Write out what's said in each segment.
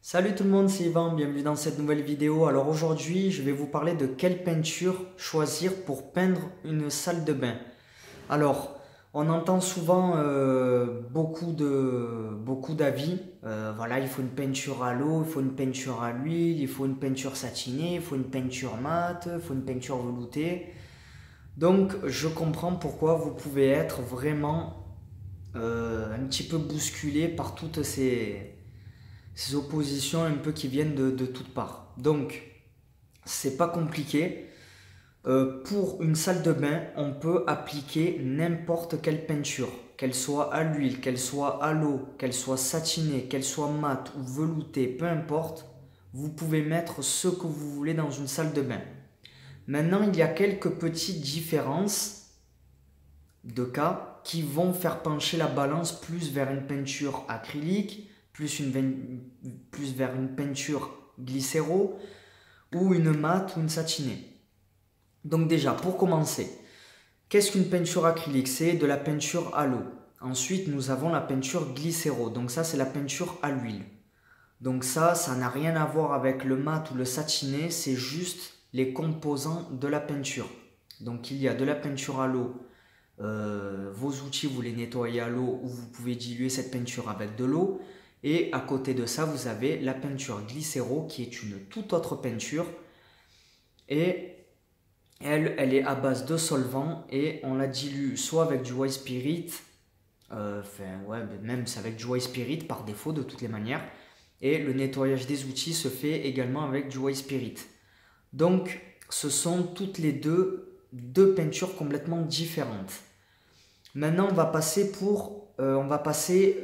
Salut tout le monde, c'est Yvan, bienvenue dans cette nouvelle vidéo. Alors aujourd'hui, je vais vous parler de quelle peinture choisir pour peindre une salle de bain. Alors, on entend souvent beaucoup d'avis. Voilà, il faut une peinture à l'eau, il faut une peinture à l'huile, il faut une peinture satinée, il faut une peinture mate, il faut une peinture veloutée. Donc, je comprends pourquoi vous pouvez être vraiment un petit peu bousculé par toutes ces oppositions un peu qui viennent de toutes parts. Donc, c'est pas compliqué. Pour une salle de bain, on peut appliquer n'importe quelle peinture, qu'elle soit à l'huile, qu'elle soit à l'eau, qu'elle soit satinée, qu'elle soit mate ou veloutée, peu importe. Vous pouvez mettre ce que vous voulez dans une salle de bain. Maintenant, il y a quelques petites différences de cas qui vont faire pencher la balance plus vers une peinture acrylique, plus vers une peinture glycéro ou une mate ou une satinée. Donc déjà, pour commencer, qu'est-ce qu'une peinture acrylique? C'est de la peinture à l'eau. Ensuite, nous avons la peinture glycéro. Donc ça, c'est la peinture à l'huile. Donc ça n'a rien à voir avec le mat ou le satiné, c'est juste les composants de la peinture. Donc il y a de la peinture à l'eau. Vos outils, vous les nettoyez à l'eau ou vous pouvez diluer cette peinture avec de l'eau. Et à côté de ça, vous avez la peinture glycéro qui est une toute autre peinture. Et elle est à base de solvant et on la dilue soit avec du white spirit, même c'est avec du white spirit par défaut de toutes les manières. Et le nettoyage des outils se fait également avec du white spirit. Donc ce sont toutes les deux peintures complètement différentes. Maintenant on va passer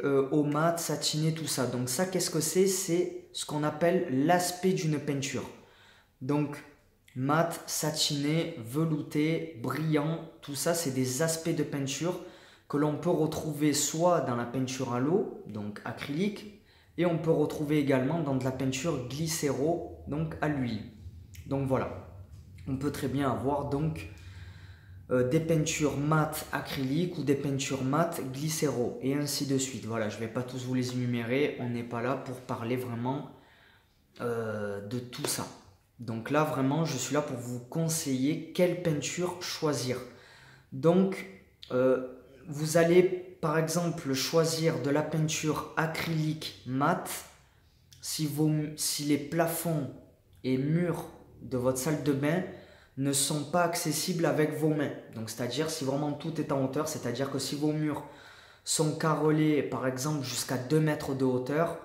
au mat, satiné, tout ça. Donc ça, qu'est-ce que c'est? C'est ce qu'on appelle l'aspect d'une peinture. Donc mat, satiné, velouté, brillant, tout ça c'est des aspects de peinture que l'on peut retrouver soit dans la peinture à l'eau, donc acrylique, et on peut retrouver également dans de la peinture glycéro, donc à l'huile. Donc voilà, on peut très bien avoir donc des peintures mat acryliques ou des peintures mat glycéro et ainsi de suite. Voilà, je ne vais pas tous vous les énumérer, on n'est pas là pour parler vraiment de tout ça. Donc là vraiment je suis là pour vous conseiller quelle peinture choisir. Donc vous allez par exemple choisir de la peinture acrylique mat si les plafonds et murs de votre salle de bain ne sont pas accessibles avec vos mains. Donc c'est-à-dire si vraiment tout est en hauteur, c'est-à-dire que si vos murs sont carrelés par exemple jusqu'à 2 mètres de hauteur,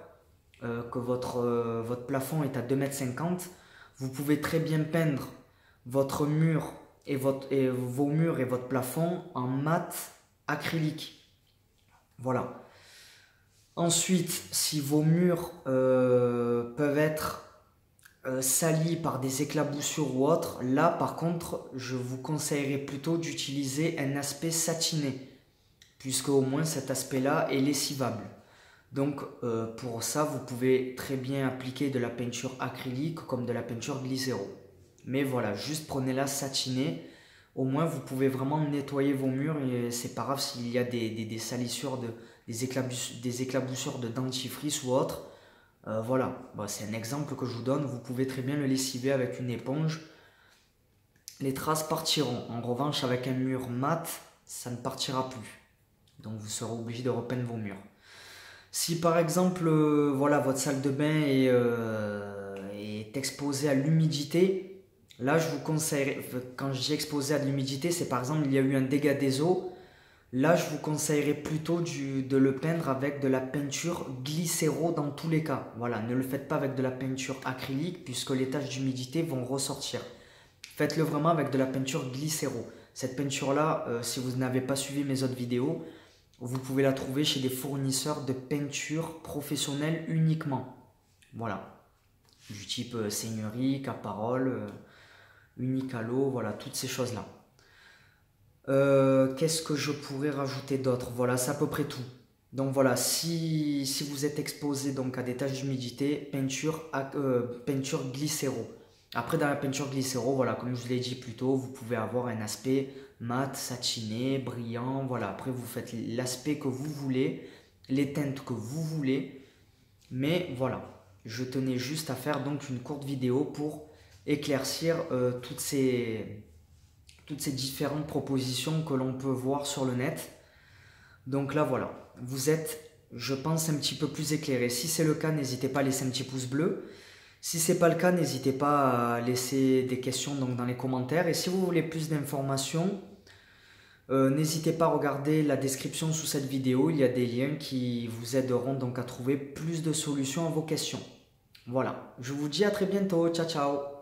que votre plafond est à 2,50 m, vous pouvez très bien peindre votre mur vos murs et votre plafond en mat acrylique. Voilà. Ensuite, si vos murs peuvent être salis par des éclaboussures ou autres, là par contre, je vous conseillerais plutôt d'utiliser un aspect satiné, puisque au moins cet aspect-là est lessivable. Donc pour ça, vous pouvez très bien appliquer de la peinture acrylique comme de la peinture glycéro. Mais voilà, juste prenez-la satinée. Au moins, vous pouvez vraiment nettoyer vos murs et c'est pas grave s'il y a des salissures, des éclaboussures de dentifrice ou autre. Voilà, bon, c'est un exemple que je vous donne. Vous pouvez très bien le lessiver avec une éponge. Les traces partiront. En revanche, avec un mur mat, ça ne partira plus. Donc vous serez obligé de repeindre vos murs. Si par exemple, voilà, votre salle de bain est exposée à l'humidité, là je vous conseillerais, quand je dis exposé à l'humidité, c'est par exemple il y a eu un dégât des eaux, là je vous conseillerais plutôt de le peindre avec de la peinture glycéro dans tous les cas. Voilà, ne le faites pas avec de la peinture acrylique puisque les taches d'humidité vont ressortir. Faites-le vraiment avec de la peinture glycéro. Cette peinture-là, si vous n'avez pas suivi mes autres vidéos, vous pouvez la trouver chez des fournisseurs de peinture professionnelle uniquement. Voilà. Du type Seigneurie, Caparol, Unicalo, voilà, toutes ces choses-là. Qu'est-ce que je pourrais rajouter d'autre? Voilà, c'est à peu près tout. Donc voilà, si vous êtes exposé donc à des taches d'humidité, peinture glycéro. Après, dans la peinture glycéro, voilà, comme je vous l'ai dit plus tôt, vous pouvez avoir un aspect mat, satiné, brillant. Voilà, après, vous faites l'aspect que vous voulez, les teintes que vous voulez. Mais voilà. je tenais juste à faire donc une courte vidéo pour éclaircir toutes ces différentes propositions que l'on peut voir sur le net. Donc là voilà, vous êtes, je pense, un petit peu plus éclairé. Si c'est le cas, n'hésitez pas à laisser un petit pouce bleu. Si ce n'est pas le cas, n'hésitez pas à laisser des questions donc, dans les commentaires. Et si vous voulez plus d'informations, n'hésitez pas à regarder la description sous cette vidéo. Il y a des liens qui vous aideront donc à trouver plus de solutions à vos questions. Voilà, je vous dis à très bientôt. Ciao, ciao.